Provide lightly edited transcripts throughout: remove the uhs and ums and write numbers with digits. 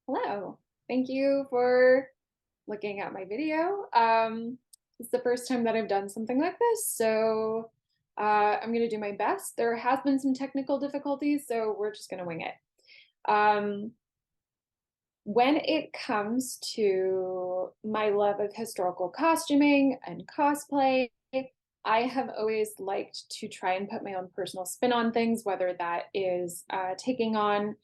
Hello, thank you for looking at my video. It's the first time that I've done something like this, so I'm going to do my best. There has been some technical difficulties, so we're just going to wing it. Um, when it comes to my love of historical costuming and cosplay, I have always liked to try and put my own personal spin on things, whether that is taking on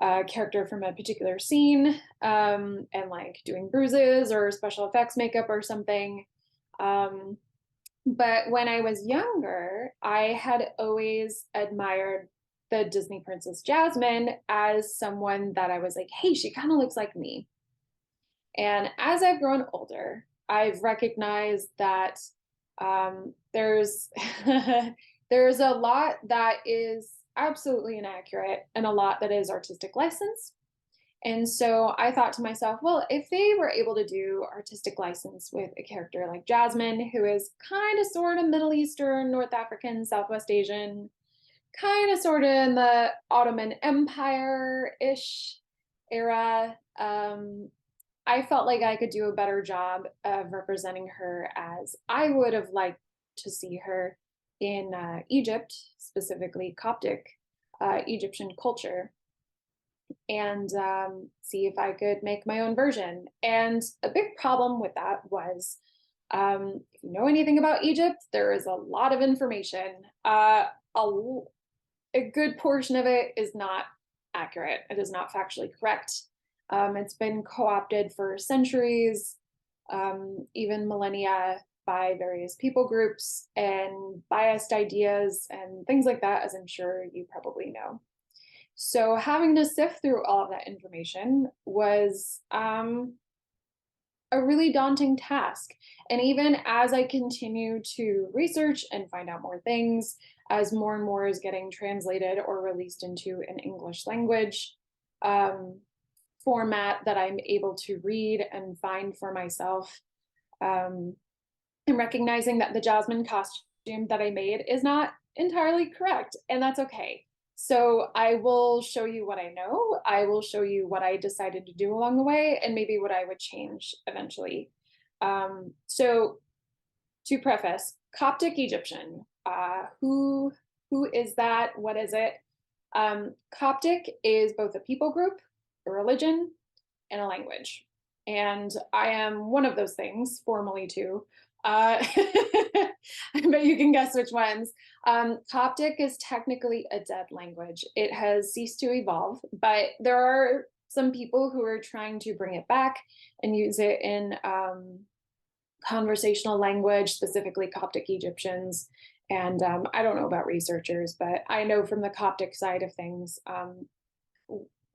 a character from a particular scene and like doing bruises or special effects makeup or something. Um, but when I was younger, I had always admired the Disney princess Jasmine as someone that I was like, hey, she kind of looks like me. And as I've grown older, I've recognized that there's there's a lot that is absolutely inaccurate and a lot that is artistic license. And so I thought to myself, well, if they were able to do artistic license with a character like Jasmine, who is kind of sort of Middle Eastern, North African, Southwest Asian, kind of sort of in the Ottoman Empire-ish era, I felt like I could do a better job of representing her as I would have liked to see her in Egypt, specifically Coptic Egyptian culture, and see if I could make my own version. And a big problem with that was if you know anything about Egypt, there is a lot of information. A good portion of it is not accurate, it is not factually correct. It's been co opted for centuries, even millennia, by various people groups and biased ideas and things like that, as I'm sure you probably know. So having to sift through all of that information was a really daunting task. And even as I continue to research and find out more things, as more and more is getting translated or released into an English language format that I'm able to read and find for myself, and recognizing that the Jasmine costume that I made is not entirely correct, and that's okay. So I will show you what I know. I will show you what I decided to do along the way and maybe what I would change eventually. So to preface, Coptic Egyptian, who is that? What is it? Coptic is both a people group, a religion, and a language. And I am one of those things, formally too. I bet you can guess which ones. Coptic is technically a dead language. It has ceased to evolve, but there are some people who are trying to bring it back and use it in conversational language, specifically Coptic Egyptians. And I don't know about researchers, but I know from the Coptic side of things,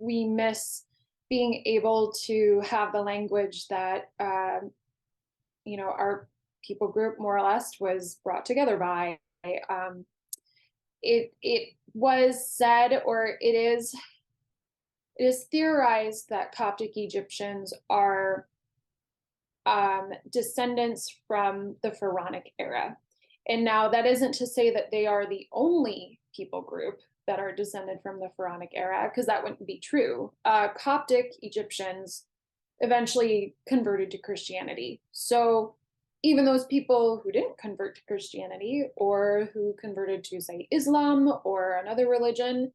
we miss being able to have the language that our people group more or less was brought together by. It was said, or it is theorized that Coptic Egyptians are descendants from the Pharaonic era. And now that isn't to say that they are the only people group that are descended from the Pharaonic era, because that wouldn't be true. Coptic Egyptians eventually converted to Christianity. So even those people who didn't convert to Christianity or who converted to, say, Islam or another religion,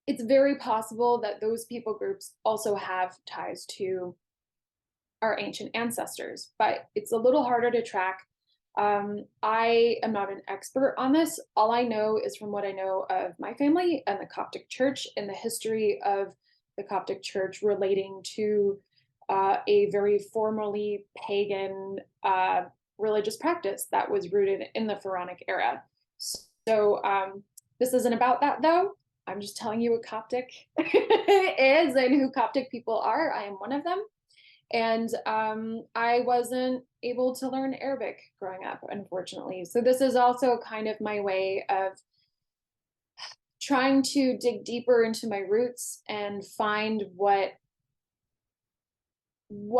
it's very possible that those people groups also have ties to our ancient ancestors, but it's a little harder to track. I am not an expert on this. All I know is from what I know of my family and the Coptic Church and the history of the Coptic Church relating to a very formally pagan religious practice that was rooted in the Pharaonic era. So this isn't about that, though. I'm just telling you what Coptic is and who Coptic people are. I am one of them. And I wasn't able to learn Arabic growing up, unfortunately. So this is also kind of my way of trying to dig deeper into my roots and find what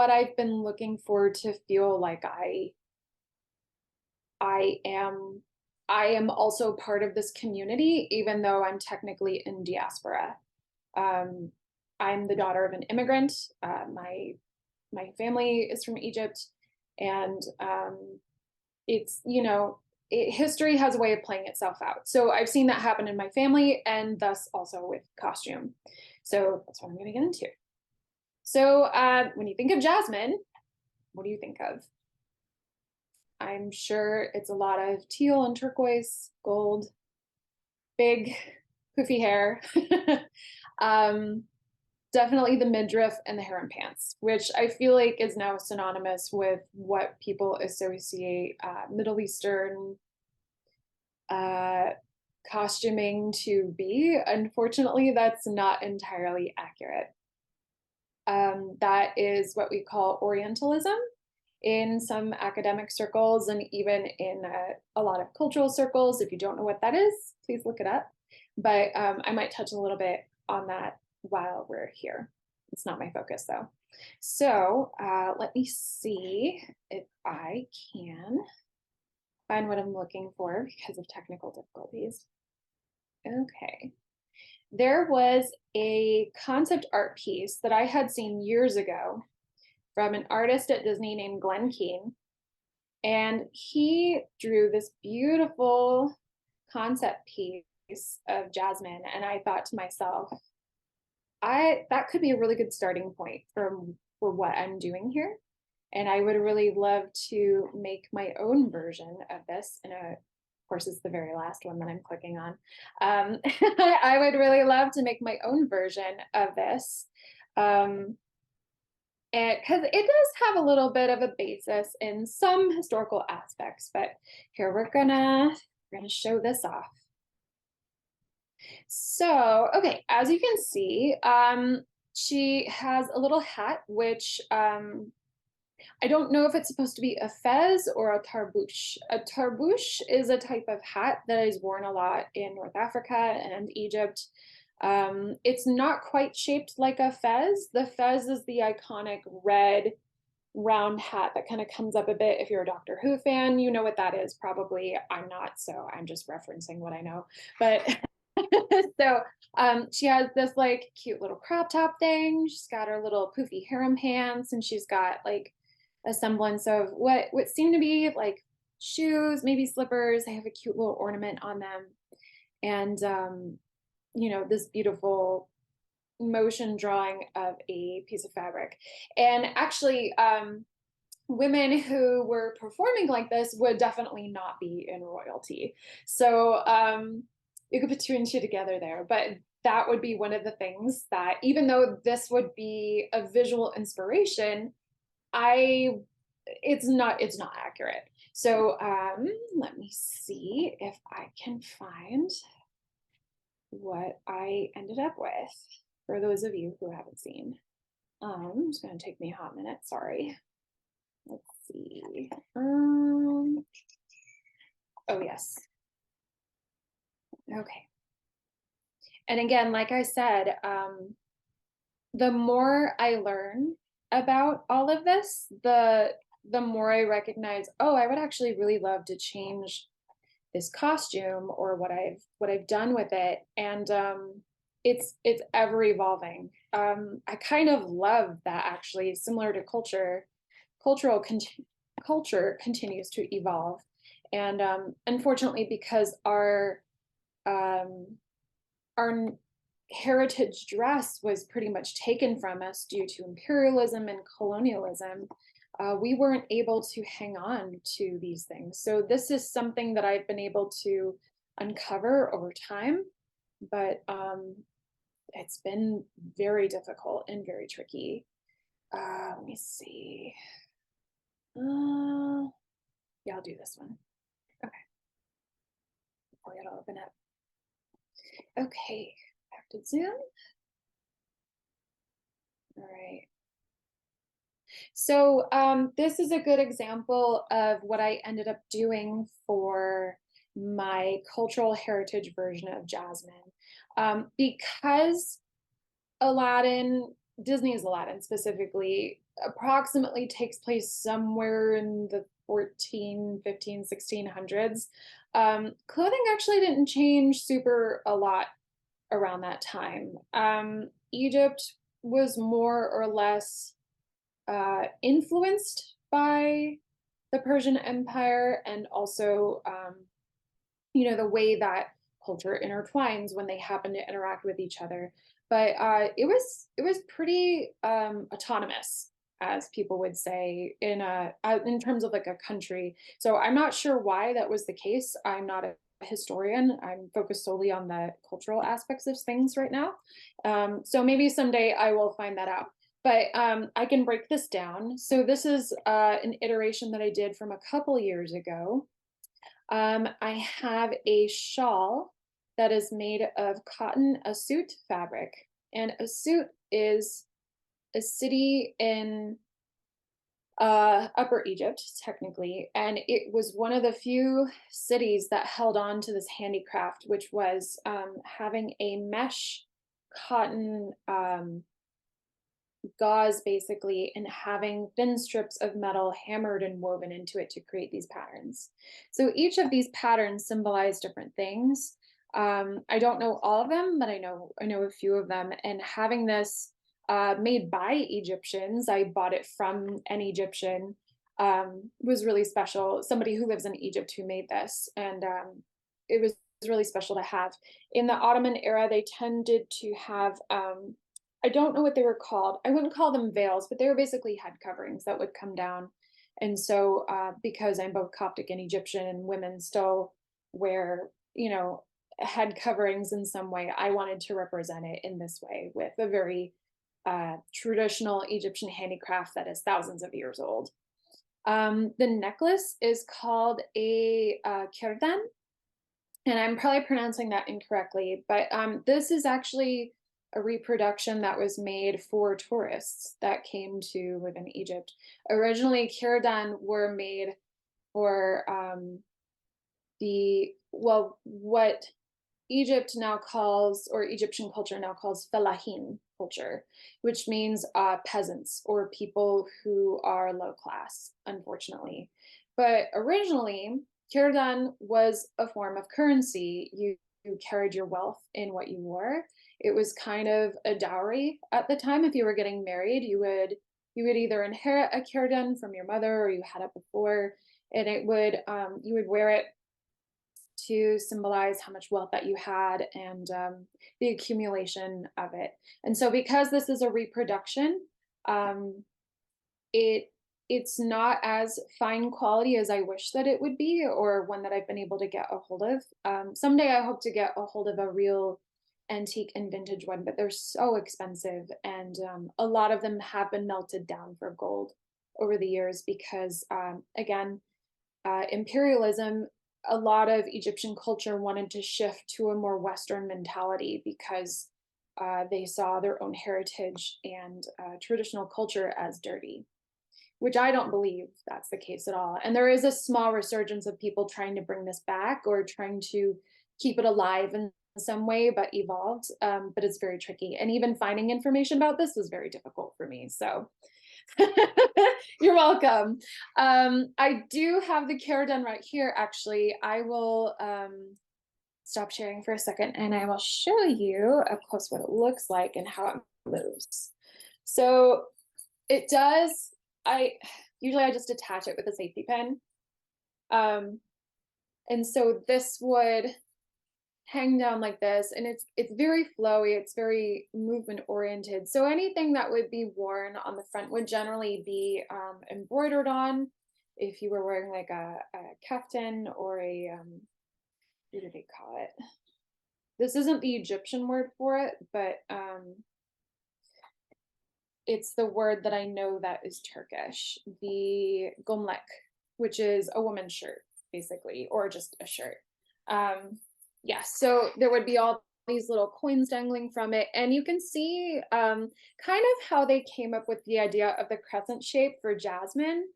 I've been looking for to feel like I am also part of this community, even though I'm technically in diaspora. I'm the daughter of an immigrant. My family is from Egypt, and it's, history has a way of playing itself out. So I've seen that happen in my family, and thus also with costume. So that's what I'm going to get into. So when you think of Jasmine, what do you think of? I'm sure it's a lot of teal and turquoise, gold, big, poofy hair. Definitely the midriff and the harem pants, which I feel like is now synonymous with what people associate Middle Eastern costuming to be. Unfortunately, that's not entirely accurate. That is what we call Orientalism in some academic circles, and even in a lot of cultural circles. If you don't know what that is, please look it up. But I might touch a little bit on that while we're here. It's not my focus though. So let me see if I can find what I'm looking for because of technical difficulties. Okay. There was a concept art piece that I had seen years ago from an artist at Disney named Glenn Keane. And he drew this beautiful concept piece of Jasmine. And I thought to myself, that could be a really good starting point for what I'm doing here. And I would really love to make my own version of this. And of course, it's the very last one that I'm clicking on. I would really love to make my own version of this. And because it does have a little bit of a basis in some historical aspects, but here we're gonna show this off. So, okay, as you can see, she has a little hat, which I don't know if it's supposed to be a fez or a tarbouche. A tarbouche is a type of hat that is worn a lot in North Africa and Egypt. It's not quite shaped like a fez. The fez is the iconic red round hat that kind of comes up a bit. If you're a Doctor Who fan, you know what that is probably. I'm not, so I'm just referencing what I know. But so she has this like cute little crop top thing. She's got her little poofy harem pants, and she's got like a semblance of what seem to be like shoes, maybe slippers. They have a cute little ornament on them. And this beautiful motion drawing of a piece of fabric. And actually, women who were performing like this would definitely not be in royalty. So you could put two and two together there. But that would be one of the things that, even though this would be a visual inspiration, it's not accurate. So let me see if I can find what I ended up with for those of you who haven't seen. It's going to take me a hot minute. Sorry. Let's see. Oh, yes. Okay. And again, like I said, the more I learn about all of this, the more I recognize, oh, I would actually really love to change this costume or what I've done with it. And it's ever evolving. I kind of love that, actually. Similar to culture continues to evolve. And unfortunately, because our heritage dress was pretty much taken from us due to imperialism and colonialism, we weren't able to hang on to these things. So this is something that I've been able to uncover over time, but it's been very difficult and very tricky. Let me see. Yeah, I'll do this one. Okay. I'll get all open up. Okay, back to Zoom. All right. So this is a good example of what I ended up doing for my cultural heritage version of Jasmine. Because Disney's Aladdin specifically, approximately takes place somewhere in the 14, 15, 1600s. Clothing actually didn't change a lot around that time. Egypt was more or less influenced by the Persian Empire, and also, the way that culture intertwines when they happen to interact with each other. But it was pretty autonomous, as people would say, in terms of like a country. So I'm not sure why that was the case. I'm not a historian. I'm focused solely on the cultural aspects of things right now. So maybe someday I will find that out. But I can break this down. So this is an iteration that I did from a couple years ago. I have a shawl that is made of cotton asut fabric. And Asut is a city in Upper Egypt, technically. And it was one of the few cities that held on to this handicraft, which was having a mesh cotton gauze, basically, and having thin strips of metal hammered and woven into it to create these patterns. So each of these patterns symbolize different things. I don't know all of them, but I know a few of them. And having this made by Egyptians, I bought it from an Egyptian, was really special. Somebody who lives in Egypt who made this, and it was really special to have. In the Ottoman era, they tended to have I don't know what they were called. I wouldn't call them veils, but they were basically head coverings that would come down. And so, because I'm both Coptic and Egyptian, and women still wear, head coverings in some way, I wanted to represent it in this way with a very traditional Egyptian handicraft that is thousands of years old. The necklace is called a kerdan, and I'm probably pronouncing that incorrectly, but this is actually a reproduction that was made for tourists that came to live in Egypt. Originally, kerdan were made for what Egypt now calls, or Egyptian culture now calls, fellahin culture, which means peasants or people who are low class, unfortunately. But originally, kerdan was a form of currency. You carried your wealth in what you wore. It was kind of a dowry at the time. If you were getting married, you would either inherit a kerdan from your mother, or you had it before, and you would wear it to symbolize how much wealth that you had, and the accumulation of it. And so, because this is a reproduction, it's not as fine quality as I wish that it would be, or one that I've been able to get a hold of. Someday I hope to get a hold of a real antique and vintage one, but they're so expensive, and a lot of them have been melted down for gold over the years because, again, imperialism. A lot of Egyptian culture wanted to shift to a more Western mentality because they saw their own heritage and traditional culture as dirty, which I don't believe that's the case at all. And there is a small resurgence of people trying to bring this back, or trying to keep it alive in some way, but evolved. But it's very tricky. And even finding information about this was very difficult for me. So you're welcome. I do have the kerdan right here, actually. I will stop sharing for a second, and I will show you up close what it looks like and how it moves. So it does, I just attach it with a safety pin. And so this would hang down like this, and it's very flowy, it's very movement oriented. So anything that would be worn on the front would generally be embroidered on. If you were wearing like a kaftan, or a what do they call it? This isn't the Egyptian word for it, but it's the word that I know that is Turkish, the gomlek, which is a woman's shirt, basically, or just a shirt. Yeah, so there would be all these little coins dangling from it, and you can see kind of how they came up with the idea of the crescent shape for Jasmine.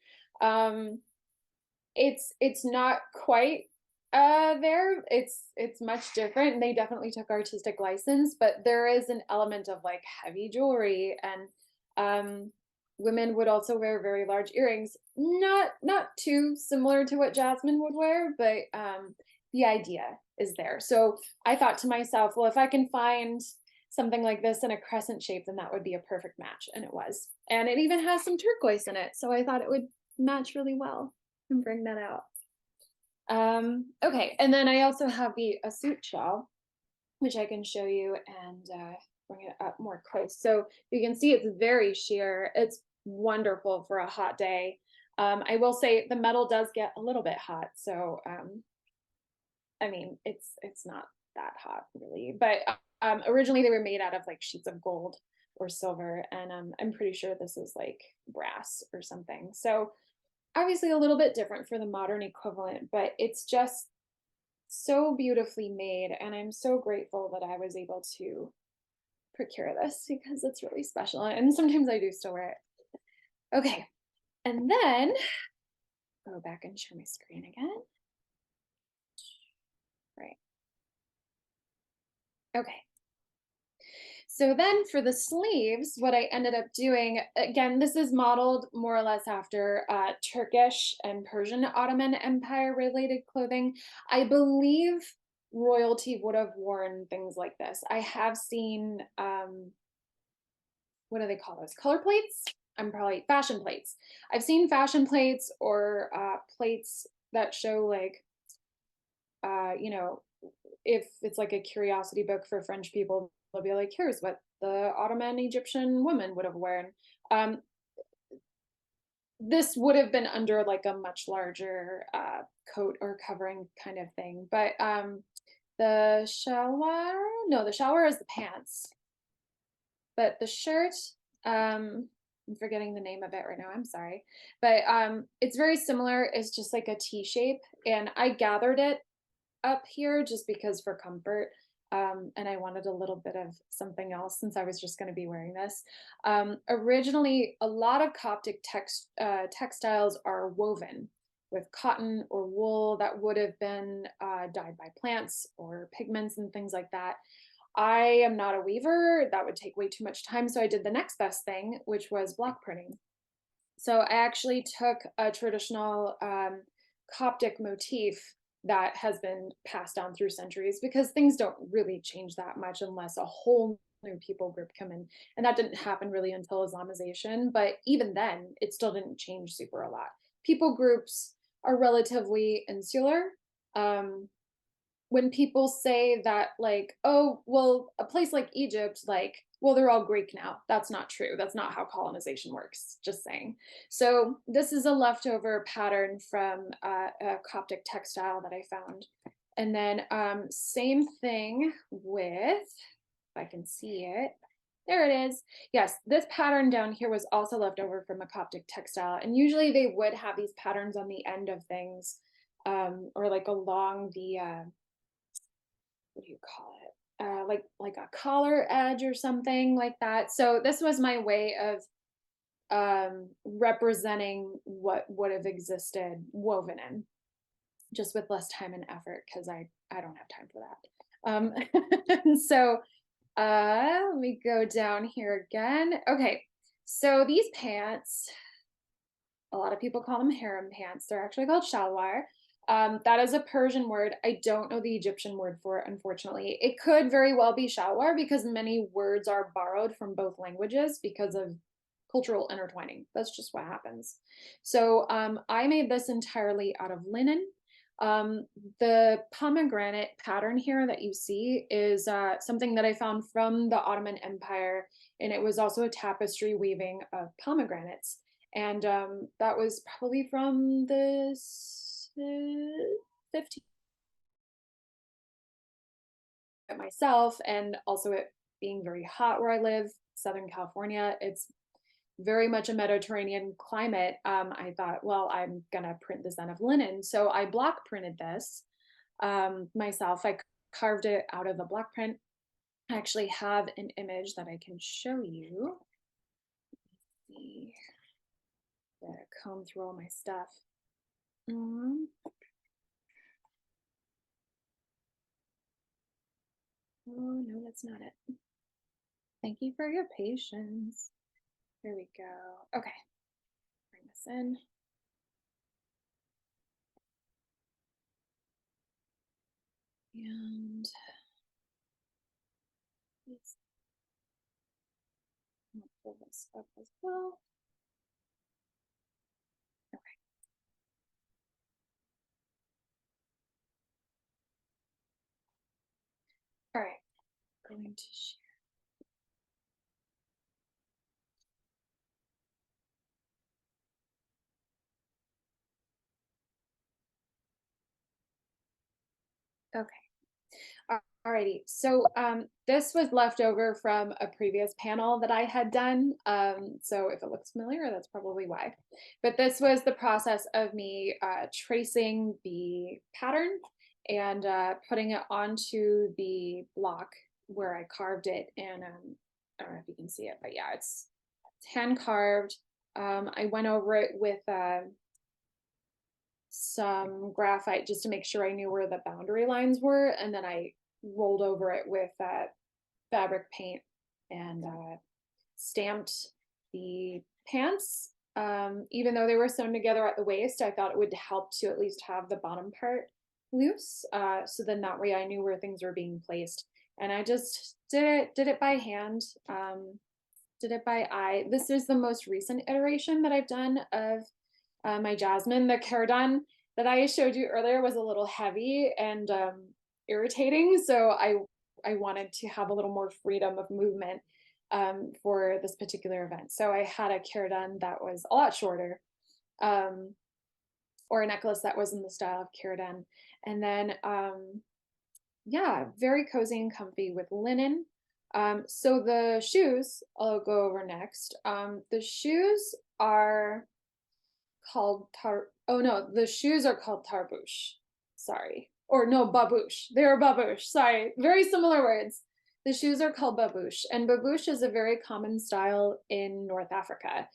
It's not quite there. It's much different, and they definitely took artistic license, but there is an element of like heavy jewelry, and women would also wear very large earrings, not too similar to what Jasmine would wear, but the idea is there. So I thought to myself, well, if I can find something like this in a crescent shape, then that would be a perfect match, and it was. And it even has some turquoise in it, so I thought it would match really well and bring that out. Okay, and then I also have a suit shawl, which I can show you and bring it up more close. So you can see it's very sheer. It's wonderful for a hot day. I will say the metal does get a little bit hot, so I mean it's not that hot really. But originally they were made out of like sheets of gold or silver, and I'm pretty sure this is like brass or something. So obviously a little bit different for the modern equivalent, but it's just so beautifully made, and I'm so grateful that I was able to procure this because it's really special, and sometimes I do still wear it. Okay, and then go back and share my screen again. Right. Okay. So then for the sleeves, what I ended up doing, again, this is modeled more or less after Turkish and Persian Ottoman Empire related clothing. I believe royalty would have worn things like this. I have seen, what do they call those? Color plates? I'm probably fashion plates. I've seen fashion plates or plates that show like, you know, if it's like a curiosity book for French people, they'll be like, here's what the Ottoman Egyptian woman would have worn. This would have been under like a much larger coat or covering kind of thing. But the shalwar, no, the shalwar is the pants. But the shirt, I'm forgetting the name of it right now, I'm sorry. But it's very similar. It's just like a T shape. And I gathered it up here just because for comfort. And I wanted a little bit of something else since I was just going to be wearing this. Originally, a lot of Coptic textiles are woven with cotton or wool that would have been dyed by plants or pigments and things like that. I am not a weaver. That would take way too much time. So I did the next best thing, which was block printing. So I actually took a traditional Coptic motif that has been passed down through centuries because things don't really change that much unless a whole new people group come in. And that didn't happen really until Islamization. But even then, it still didn't change super a lot. People groups are relatively insular. When people say that like, oh, well, a place like Egypt, like, well, they're all Greek now. That's not true. That's not how colonization works, just saying. So this is a leftover pattern from a Coptic textile that I found. And then same thing with, if I can see it, there it is. Yes, this pattern down here was also left over from a Coptic textile. And usually they would have these patterns on the end of things or like along the, what do you call it? Like a collar edge or something like that. So this was my way of representing what would have existed woven in, just with less time and effort because I don't have time for that. So let me go down here again. Okay, so these pants, a lot of people call them harem pants. They're actually called shalwar. That is a Persian word. I don't know the Egyptian word for it, unfortunately. It could very well be shalwar because many words are borrowed from both languages because of cultural intertwining. That's just what happens. So I made this entirely out of linen. The pomegranate pattern here that you see is something that I found from the Ottoman Empire, and it was also a tapestry weaving of pomegranates. And that was probably from the 15th myself, and also it being very hot where I live, Southern California. It's very much a Mediterranean climate. I thought, well, I'm gonna print this out of linen. So I block printed this myself. I carved it out of the block print. I actually have an image that I can show you. Let's see. Gotta comb through all my stuff. Oh, no, that's not it. Thank you for your patience. Here we go. Okay, bring this in. And pull this up as well. Okay. All right, going to share. Okay. Alrighty, so this was left over from a previous panel that I had done. So if it looks familiar, that's probably why. But this was the process of me tracing the pattern and putting it onto the block where I carved it. And I don't know if you can see it, but yeah, it's hand carved. I went over it with some graphite just to make sure I knew where the boundary lines were, and then I rolled over it with fabric paint and stamped the pants. Even though they were sewn together at the waist, I thought it would help to at least have the bottom part loose, so then that way I knew where things were being placed. And I just did it by hand, did it by eye. This is the most recent iteration that I've done of my Jasmine. The cardon that I showed you earlier was a little heavy and irritating, so I wanted to have a little more freedom of movement for this particular event. So I had a cardon that was a lot shorter, or a necklace that was in the style of cardon, and then yeah, very cozy and comfy with linen. So the shoes I'll go over next. The shoes are called the shoes are called tarbouche. Sorry. Or no, babouche. They are babouche. Sorry. Very similar words. The shoes are called babouche, and babouche is a very common style in North Africa.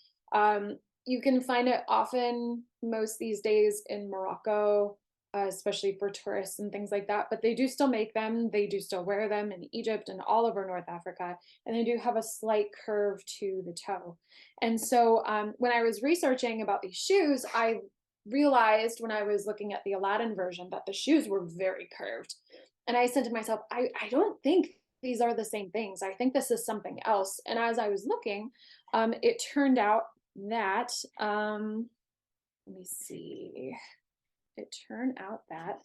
You can find it often most these days in Morocco, especially for tourists and things like that, but they do still make them. They do still wear them in Egypt and all over North Africa, and they do have a slight curve to the toe. And so when I was researching about these shoes, I realized when I was looking at the Aladdin version that the shoes were very curved. And I said to myself, I don't think these are the same things. I think this is something else. And as I was looking, it turned out that, let me see, it turned out that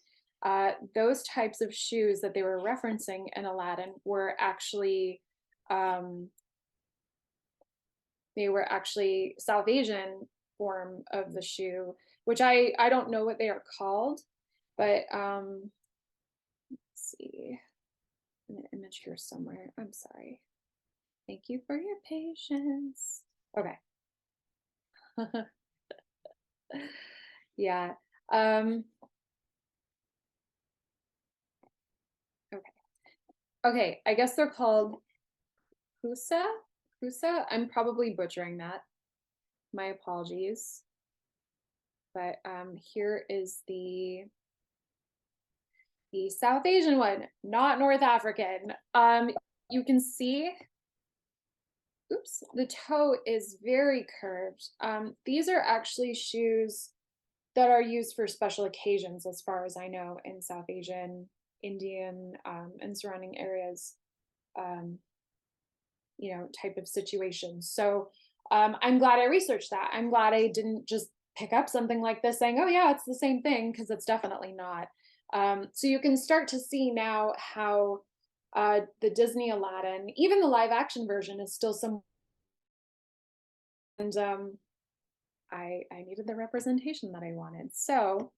those types of shoes that they were referencing in Aladdin were actually South Asian form of the shoe, which I don't know what they are called, but let's see, an image here somewhere. I'm sorry. Thank you for your patience. Okay. Yeah. Okay. Okay, I guess they're called Husa. Husa. I'm probably butchering that. My apologies. But here is the South Asian one, not North African. You can see, oops, the toe is very curved. These are actually shoes that are used for special occasions, as far as I know, in South Asian, Indian, and surrounding areas, type of situations. So I'm glad I researched that. I'm glad I didn't just pick up something like this saying, oh yeah, it's the same thing, because it's definitely not. So you can start to see now how the Disney Aladdin, even the live action version, is still some, and I needed the representation that I wanted. So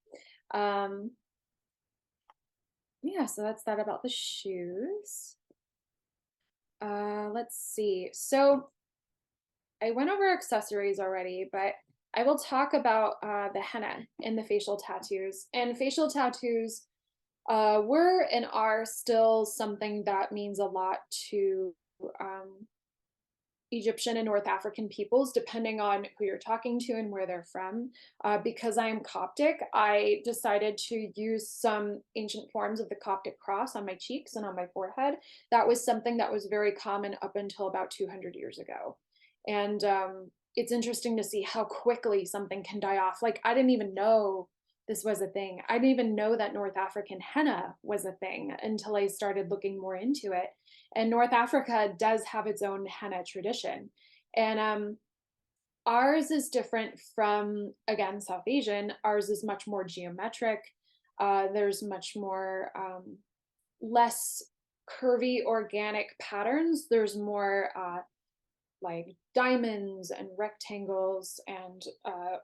yeah, so that's that about the shoes. Let's see. So I went over accessories already, but I will talk about the henna and the facial tattoos. And facial tattoos were and are still something that means a lot to Egyptian and North African peoples, depending on who you're talking to and where they're from. Because I am Coptic, I decided to use some ancient forms of the Coptic cross on my cheeks and on my forehead. That was something that was very common up until about 200 years ago. And it's interesting to see how quickly something can die off. Like, I didn't even know this was a thing. I didn't even know that North African henna was a thing until I started looking more into it. And North Africa does have its own henna tradition. And ours is different from, again, South Asian. Ours is much more geometric. There's much more less curvy organic patterns. There's more like diamonds and rectangles and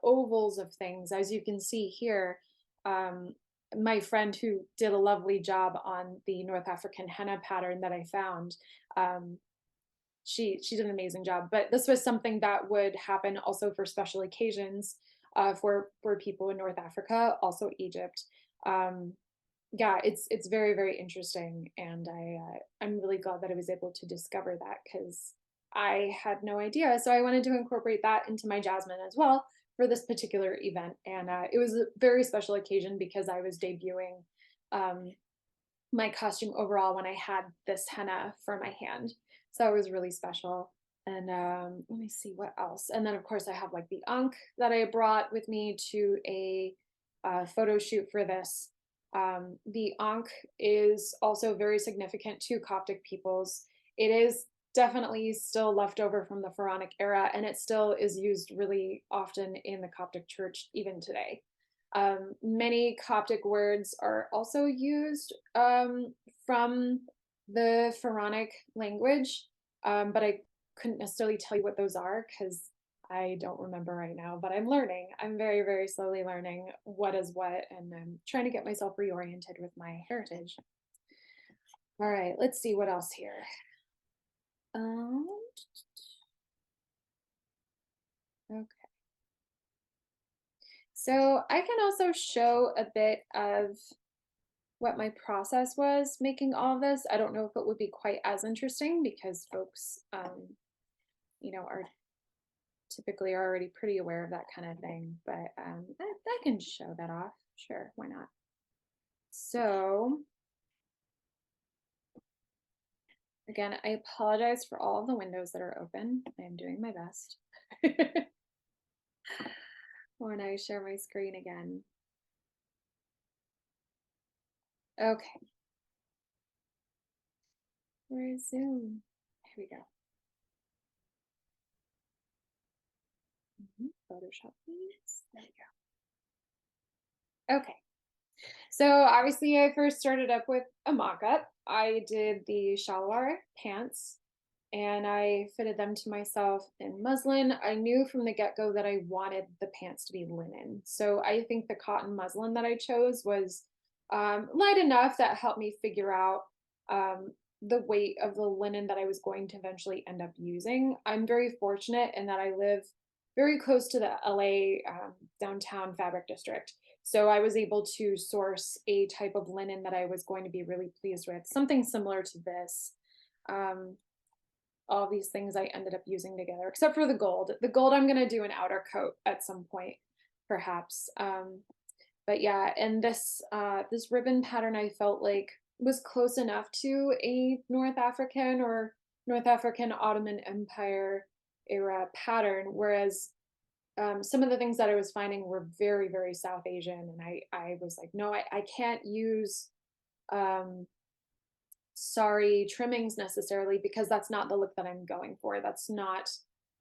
ovals of things. As you can see here, my friend who did a lovely job on the North African henna pattern that I found, she did an amazing job. But this was something that would happen also for special occasions for people in North Africa, also Egypt. Yeah, it's very, very interesting, and I'm really glad that I was able to discover that, because I had no idea. So I wanted to incorporate that into my Jasmine as well for this particular event, and it was a very special occasion because I was debuting my costume overall when I had this henna for my hand, so it was really special. And let me see what else. And then of course I have like the ankh that I brought with me to a photo shoot for this. The ankh is also very significant to Coptic peoples. It is definitely still left over from the Pharaonic era, and it still is used really often in the Coptic church even today. Many Coptic words are also used from the Pharaonic language, but I couldn't necessarily tell you what those are because I don't remember right now, but I'm learning. I'm very, very slowly learning what is what, and I'm trying to get myself reoriented with my heritage. All right, let's see what else here. Okay. So I can also show a bit of what my process was making all this. I don't know if it would be quite as interesting because folks, are typically already pretty aware of that kind of thing, but I can show that off. Sure, why not? So again, I apologize for all of the windows that are open. I am doing my best. When I share my screen again. Okay. Resume. Here we go. Photoshop, please. There we go. Okay. So obviously I first started up with a mock-up. I did the shalwar pants and I fitted them to myself in muslin. I knew from the get-go that I wanted the pants to be linen. So I think the cotton muslin that I chose was light enough that helped me figure out the weight of the linen that I was going to eventually end up using. I'm very fortunate in that I live very close to the LA downtown fabric district. So I was able to source a type of linen that I was going to be really pleased with, something similar to this. All these things I ended up using together, except for the gold. The gold I'm gonna do an outer coat at some point, perhaps. But yeah, and this ribbon pattern I felt like was close enough to a North African or North African Ottoman Empire era pattern, whereas some of the things that I was finding were very, very South Asian, and I was like, no, I can't use sari trimmings necessarily because that's not the look that I'm going for. That's not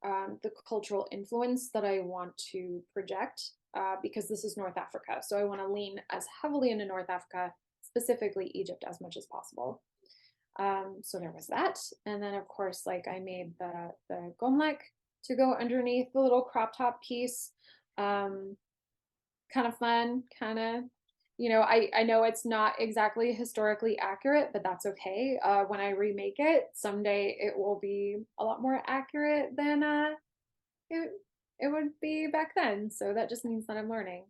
the cultural influence that I want to project because this is North Africa. So I want to lean as heavily into North Africa, specifically Egypt, as much as possible. So there was that. And then of course, like I made the gomlek to go underneath the little crop top piece. Kind of fun, kind of, I know it's not exactly historically accurate, but that's okay. When I remake it, someday it will be a lot more accurate than it would be back then. So that just means that I'm learning.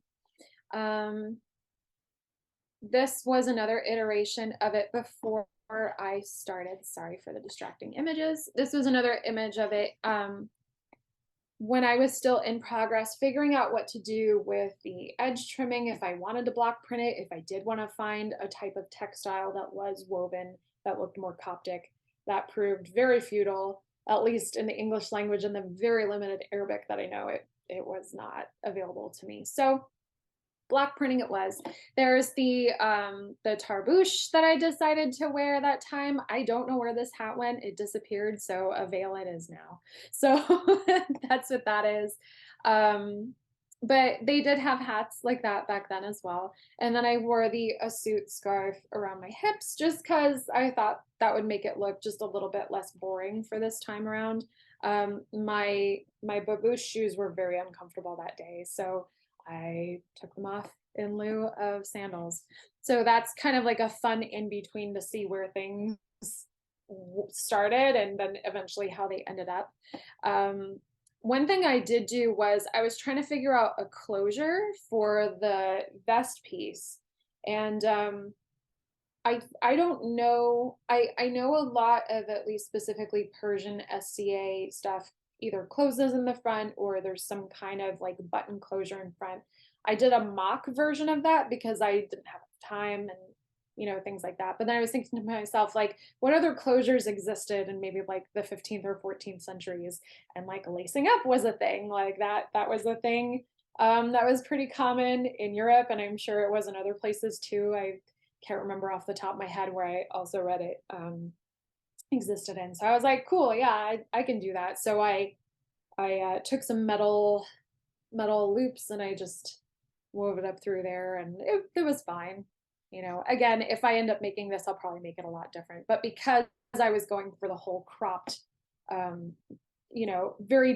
This was another iteration of it before I started. Sorry for the distracting images. This was another image of it when I was still in progress, figuring out what to do with the edge trimming, if I wanted to block print it, if I did want to find a type of textile that was woven that looked more Coptic. That proved very futile, at least in the English language, and the very limited Arabic that I know, it was not available to me. So block printing it was. There's the tarbouche that I decided to wear that time. I don't know where this hat went. It disappeared, so a veil it is now. So that's what that is. But they did have hats like that back then as well. And then I wore the suit scarf around my hips just because I thought that would make it look just a little bit less boring for this time around. My babouche shoes were very uncomfortable that day, so I took them off in lieu of sandals. So that's kind of like a fun in between to see where things started and then eventually how they ended up. One thing I did do was I was trying to figure out a closure for the vest piece. And I don't know. I know a lot of at least specifically Persian SCA stuff either closes in the front or there's some kind of like button closure in front. I did a mock version of that because I didn't have time and things like that. But then I was thinking to myself, like, what other closures existed in maybe like the 15th or 14th centuries? And like lacing up was a thing, like that was a thing that was pretty common in Europe, and I'm sure it was in other places too. I can't remember off the top of my head where I also read it existed in. So I was like, cool, yeah, I can do that. So I took some metal loops and I just wove it up through there, and it was fine. Again, if I end up making this, I'll probably make it a lot different. But because I was going for the whole cropped, very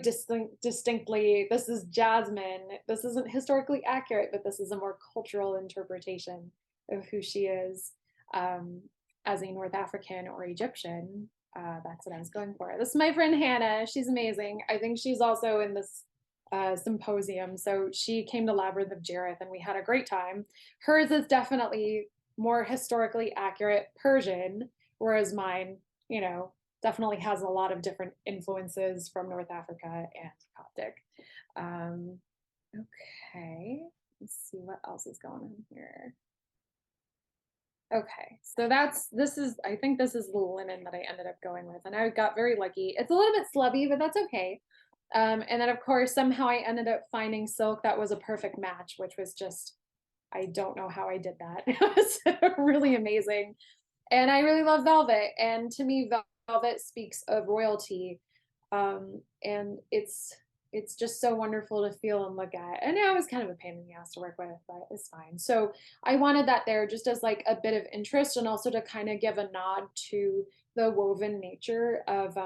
distinctly, this is Jasmine. This isn't historically accurate, but this is a more cultural interpretation of who she is as a North African or Egyptian. That's what I was going for. This is my friend Hannah. She's amazing. I think she's also in this symposium. So she came to Labyrinth of Jareth and we had a great time. Hers is definitely more historically accurate Persian, whereas mine, definitely has a lot of different influences from North Africa and Coptic. Okay, let's see what else is going on here. Okay, so I think this is the linen that I ended up going with, and I got very lucky. It's a little bit slubby, but that's okay. And then of course, somehow I ended up finding silk that was a perfect match, which was just, I don't know how I did that. It was really amazing. And I really love velvet. And to me, velvet speaks of royalty. And it's just so wonderful to feel and look at. And it was kind of a pain in the ass to work with, but it's fine. So I wanted that there just as like a bit of interest and also to kind of give a nod to the woven nature of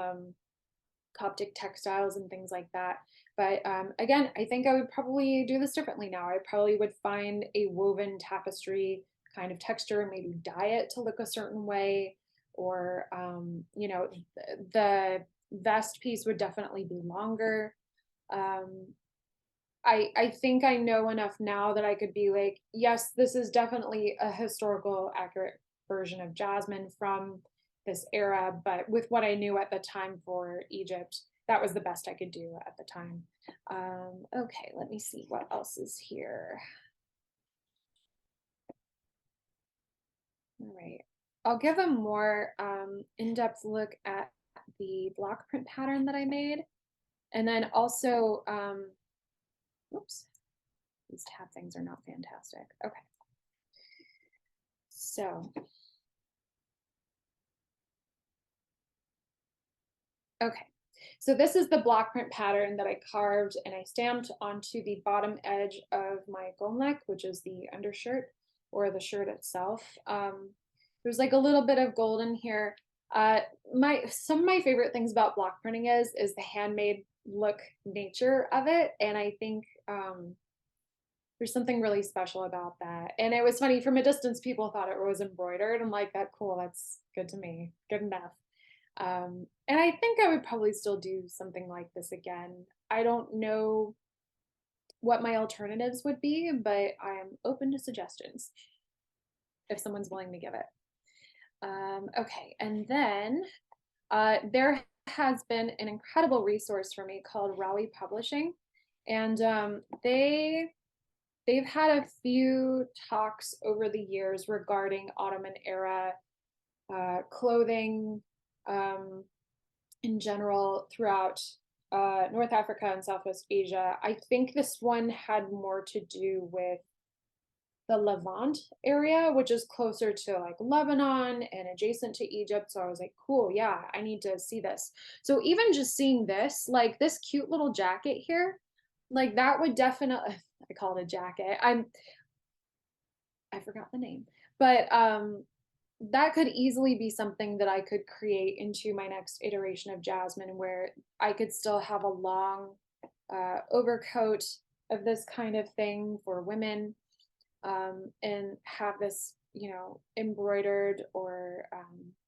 Coptic textiles and things like that. But again, I think I would probably do this differently now. I probably would find a woven tapestry kind of texture and maybe dye it to look a certain way. Or, the vest piece would definitely be longer. I think I know enough now that I could be like, yes, this is definitely a historical accurate version of Jasmine from this era, but with what I knew at the time for Egypt, that was the best I could do at the time. Okay, let me see what else is here. All right, I'll give a more in-depth look at the block print pattern that I made. And then also, oops, these tab things are not fantastic. Okay. So, okay. So this is the block print pattern that I carved and I stamped onto the bottom edge of my gomlek, which is the undershirt or the shirt itself. There's like a little bit of gold in here. Some of my favorite things about block printing is the handmade look nature of it, and I think there's something really special about that. And it was funny, from a distance people thought it was embroidered. I'm like, that cool, that's good to me, good enough. And I think I would probably still do something like this again. I don't know what my alternatives would be, but I am open to suggestions if someone's willing to give it. Okay, and then there has been an incredible resource for me called Raleigh Publishing, and they've had a few talks over the years regarding Ottoman era clothing in general throughout North Africa and Southwest Asia. I think this one had more to do with the Levant area, which is closer to like Lebanon and adjacent to Egypt. So I was like, cool, yeah, I need to see this. So even just seeing this, like this cute little jacket here, like that would definitely, I call it a jacket. I forgot the name, but that could easily be something that I could create into my next iteration of Jasmine, where I could still have a long overcoat of this kind of thing for women, and have this, you know, embroidered or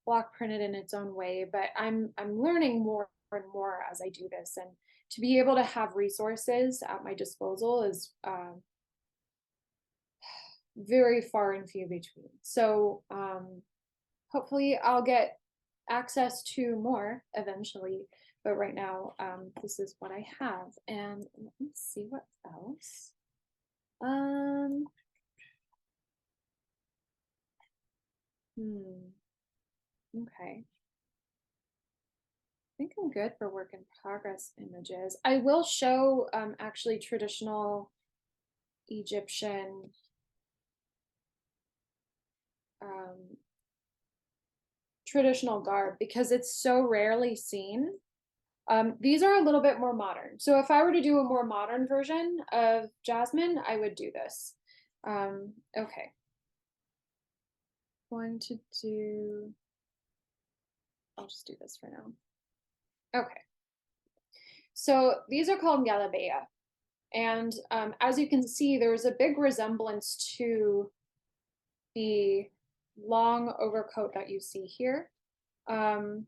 block printed in its own way. But I'm learning more and more as I do this, and to be able to have resources at my disposal is very far and few between. So hopefully I'll get access to more eventually, but right now this is what I have. And let me see what else. Okay. I think I'm good for work in progress images. I will show actually traditional Egyptian traditional garb because it's so rarely seen. These are a little bit more modern. So if I were to do a more modern version of Jasmine, I would do this. Okay. Going to do, I'll just do this for now. Okay. So these are called galabeya. And as you can see, there's a big resemblance to the long overcoat that you see here. You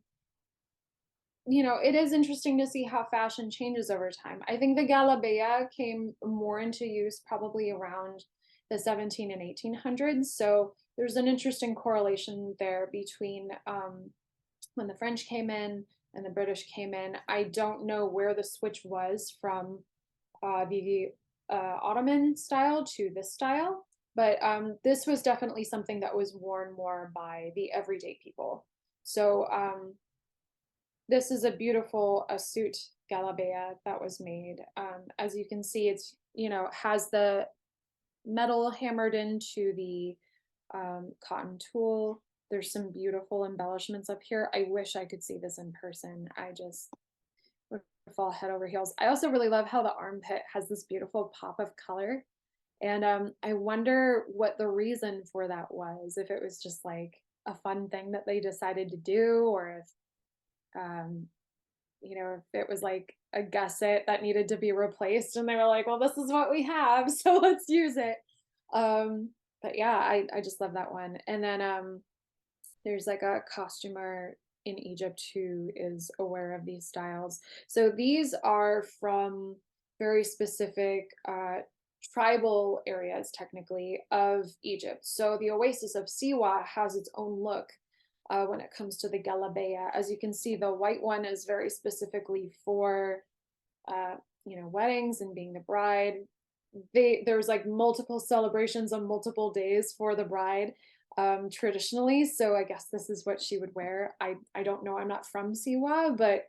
know, it is interesting to see how fashion changes over time. I think the galabeya came more into use probably around the 17 and 1800s. So there's an interesting correlation there between when the French came in and the British came in. I don't know where the switch was from the Ottoman style to this style, but this was definitely something that was worn more by the everyday people. So this is a beautiful suit galabeya that was made. As you can see, it's, you know, has the metal hammered into the cotton tulle. There's some beautiful embellishments up here. I wish I could see this in person. I just would fall head over heels. I also really love how the armpit has this beautiful pop of color. And I wonder what the reason for that was, if it was just like a fun thing that they decided to do, or if you know, if it was like a gusset that needed to be replaced and they were like, well, this is what we have, so let's use it. But yeah, I just love that one. And then there's like a costumer in Egypt who is aware of these styles. So these are from very specific tribal areas, technically, of Egypt. So the Oasis of Siwa has its own look when it comes to the galabeya. As you can see, the white one is very specifically for, you know, weddings and being the bride. There's like multiple celebrations on multiple days for the bride traditionally. So I guess this is what she would wear. I don't know. I'm not from Siwa, but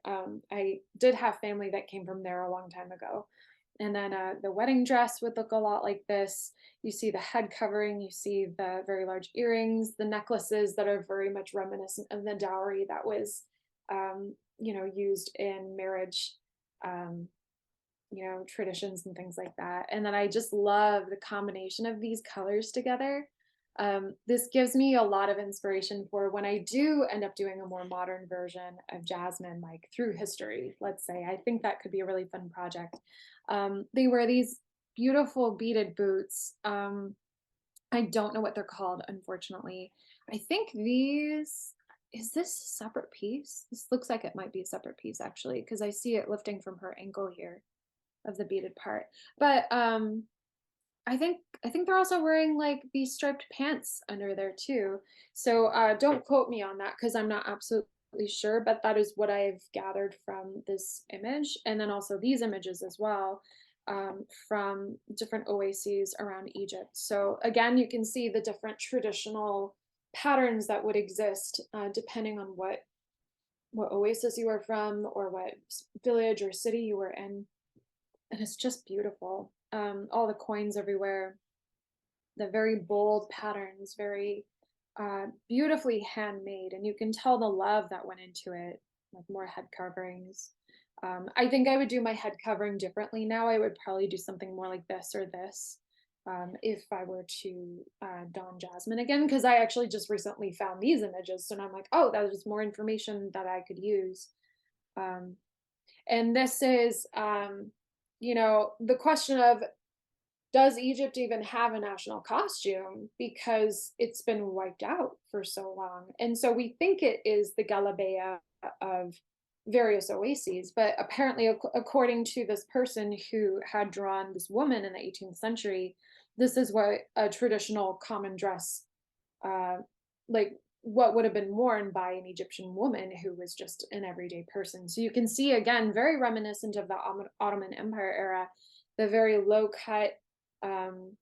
I did have family that came from there a long time ago. And then the wedding dress would look a lot like this. You see the head covering, you see the very large earrings, the necklaces that are very much reminiscent of the dowry that was, you know, used in marriage, you know, traditions and things like that. And then I just love the combination of these colors together. This gives me a lot of inspiration for when I do end up doing a more modern version of Jasmine, like through history, let's say. I think that could be a really fun project. They wear these beautiful beaded boots. I don't know what they're called, unfortunately. I think these, is this a separate piece? This looks like it might be a separate piece, actually, because I see it lifting from her ankle here of the beaded part. But I think they're also wearing like these striped pants under there too. So don't quote me on that because I'm not absolutely sure, but that is what I've gathered from this image. And then also these images as well, from different oases around Egypt. So again, you can see the different traditional patterns that would exist depending on what oasis you were from or what village or city you were in. And it's just beautiful. All the coins everywhere. the very bold patterns, very beautifully handmade, and you can tell the love that went into it, like more head coverings. I think I would do my head covering differently now. I would probably do something more like this or this if I were to don Jasmine again, because I actually just recently found these images, and I'm like, oh, that was more information that I could use. Um, and this is, the question of, does Egypt even have a national costume? Because it's been wiped out for so long. And so we think it is the Galabeya of various oases, but apparently, according to this person who had drawn this woman in the 18th century, this is what a traditional common dress, uh, like what would have been worn by an Egyptian woman who was just an everyday person. So you can see again, very reminiscent of the Ottoman Empire era, the very low cut, um,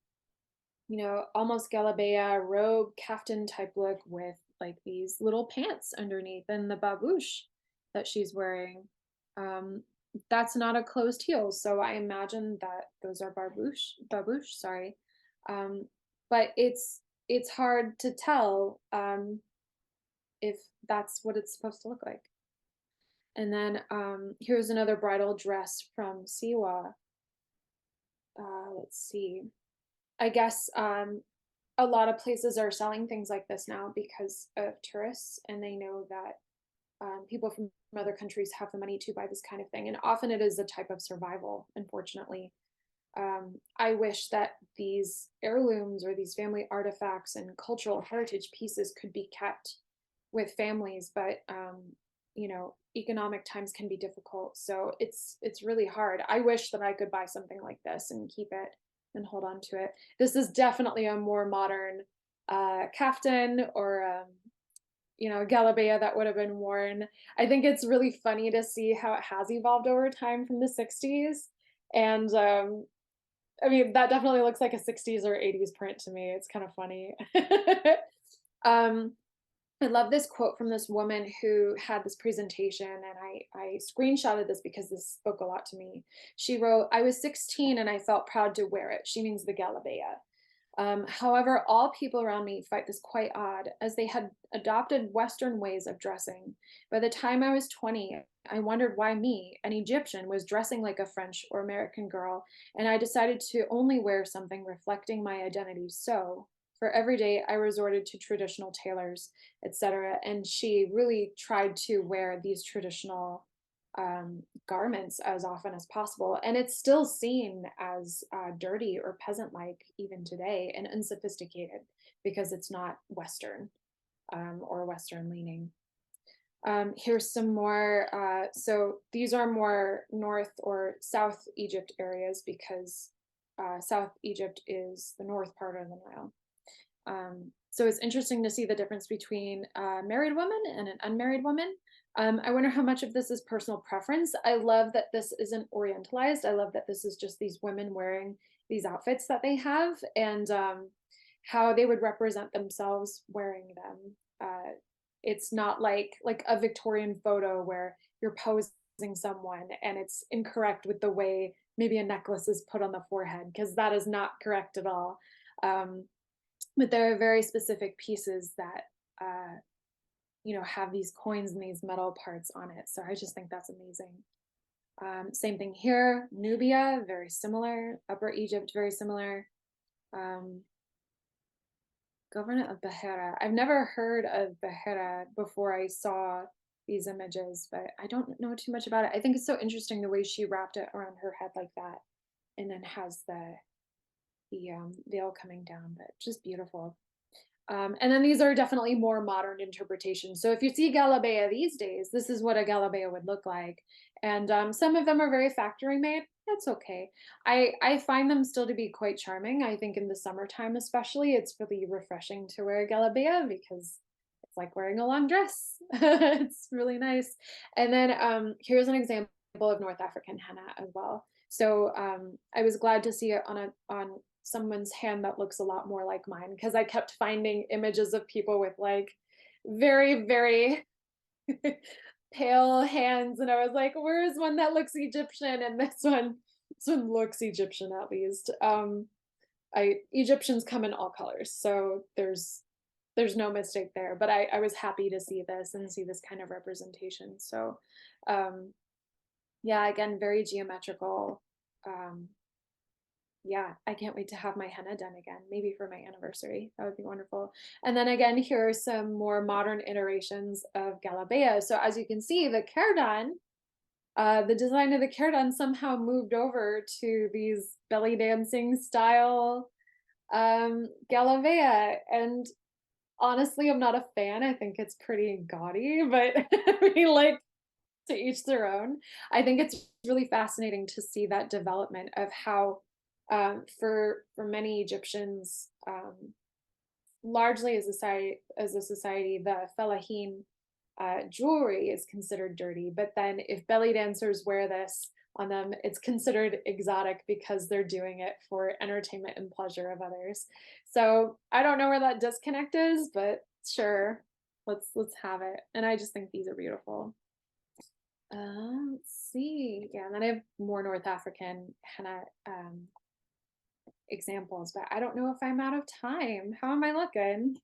almost Galabeya robe, kaftan type look with like these little pants underneath and the babouche that she's wearing. Um, that's not a closed heel, so I imagine that those are babouche, sorry. Um, but it's hard to tell if that's what it's supposed to look like. And then here's another bridal dress from Siwa. Let's see. I guess a lot of places are selling things like this now because of tourists, and they know that people from other countries have the money to buy this kind of thing. And often it is a type of survival, unfortunately. I wish that these heirlooms or these family artifacts and cultural heritage pieces could be kept with families, but economic times can be difficult, so it's really hard. I wish that I could buy something like this and keep it and hold on to it. This is definitely a more modern kaftan or galabeya that would have been worn. I think it's really funny to see how it has evolved over time from the 60s. And I mean, that definitely looks like a 60s or 80s print to me. It's kind of funny. um, I love this quote from this woman who had this presentation, and I screenshotted this because this spoke a lot to me. She wrote, "I was 16 and I felt proud to wear it." She means the galabeya. However, all people around me find this quite odd, as they had adopted Western ways of dressing. By the time I was 20, I wondered why me, an Egyptian, was dressing like a French or American girl, and I decided to only wear something reflecting my identity. So, for every day, I resorted to traditional tailors, etc. And she really tried to wear these traditional garments as often as possible. And it's still seen as dirty or peasant like even today and unsophisticated because it's not Western or Western leaning. Here's some more. So these are more North or South Egypt areas because South Egypt is the north part of the Nile. So it's interesting to see the difference between a married woman and an unmarried woman. I wonder how much of this is personal preference. I love that this isn't orientalized. I love that this is just these women wearing these outfits that they have, and how they would represent themselves wearing them. It's not like a Victorian photo where you're posing someone and it's incorrect with the way maybe a necklace is put on the forehead, because that is not correct at all. But there are very specific pieces that have these coins and these metal parts on it. So I just think that's amazing. Same thing here. Nubia, very similar. Upper Egypt, very similar. Governor of Behera. I've never heard of Behera before I saw these images, but I don't know too much about it. I think it's so interesting the way she wrapped it around her head like that, and then has the veil coming down, but just beautiful. And then these are definitely more modern interpretations. So if you see Galabeya these days, this is what a Galabeya would look like. And some of them are very factory made. That's okay. I find them still to be quite charming. I think in the summertime especially, it's really refreshing to wear a Galabeya because it's like wearing a long dress. It's really nice. And then here's an example of North African henna as well. So I was glad to see it on someone's hand that looks a lot more like mine, because I kept finding images of people with like very, very pale hands, and I was like, where's one that looks Egyptian? And this one looks Egyptian at least. Egyptians come in all colors, so there's no mistake there. But I was happy to see this and see this kind of representation. So yeah, again, very geometrical. Um, yeah, I can't wait to have my henna done again, maybe for my anniversary. That would be wonderful. And then again, here are some more modern iterations of Galabea. So as you can see, the Kerdan, the design of the Kerdan somehow moved over to these belly dancing style Galabea. And honestly, I'm not a fan. I think it's pretty gaudy, but I mean, like, to each their own. I think it's really fascinating to see that development of how, for many Egyptians, largely as a society, the fellahin jewelry is considered dirty. But then, if belly dancers wear this on them, it's considered exotic because they're doing it for entertainment and pleasure of others. So I don't know where that disconnect is, but sure, let's have it. And I just think these are beautiful. Let's see. Yeah, and then I have more North African henna examples, but I don't know if I'm out of time. How am I looking?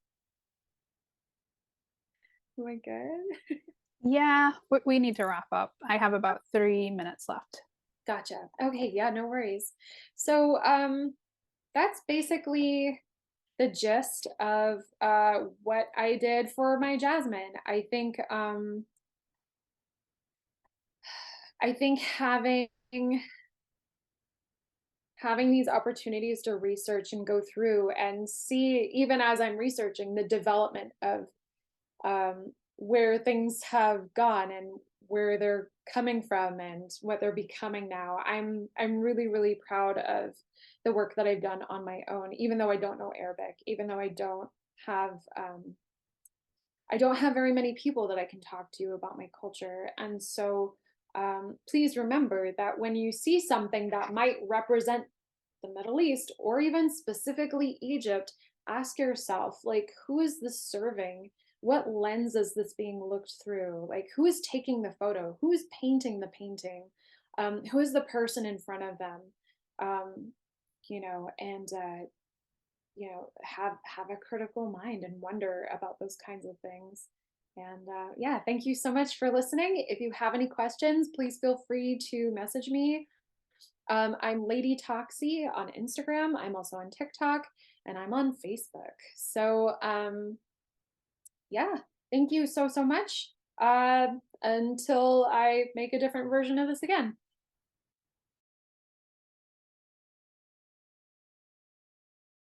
Am I good? Yeah, we need to wrap up. I have about 3 minutes left. Gotcha. Okay, yeah, no worries. So that's basically the gist of what I did for my Jasmine. I think having these opportunities to research and go through and see, even as I'm researching, the development of where things have gone and where they're coming from and what they're becoming now. I'm really, really proud of the work that I've done on my own, even though I don't know Arabic, even though I don't have very many people that I can talk to about my culture. And so please remember that when you see something that might represent the Middle East or even specifically Egypt, ask yourself, like, who is this serving? What lens is this being looked through? Like, who is taking the photo? Who is painting the painting? Who is the person in front of them? Um, and have a critical mind and wonder about those kinds of things. And yeah, thank you so much for listening. If you have any questions, please feel free to message me. I'm Lady Toxie on Instagram. I'm also on TikTok, and I'm on Facebook. So yeah, thank you so much. Until I make a different version of this again.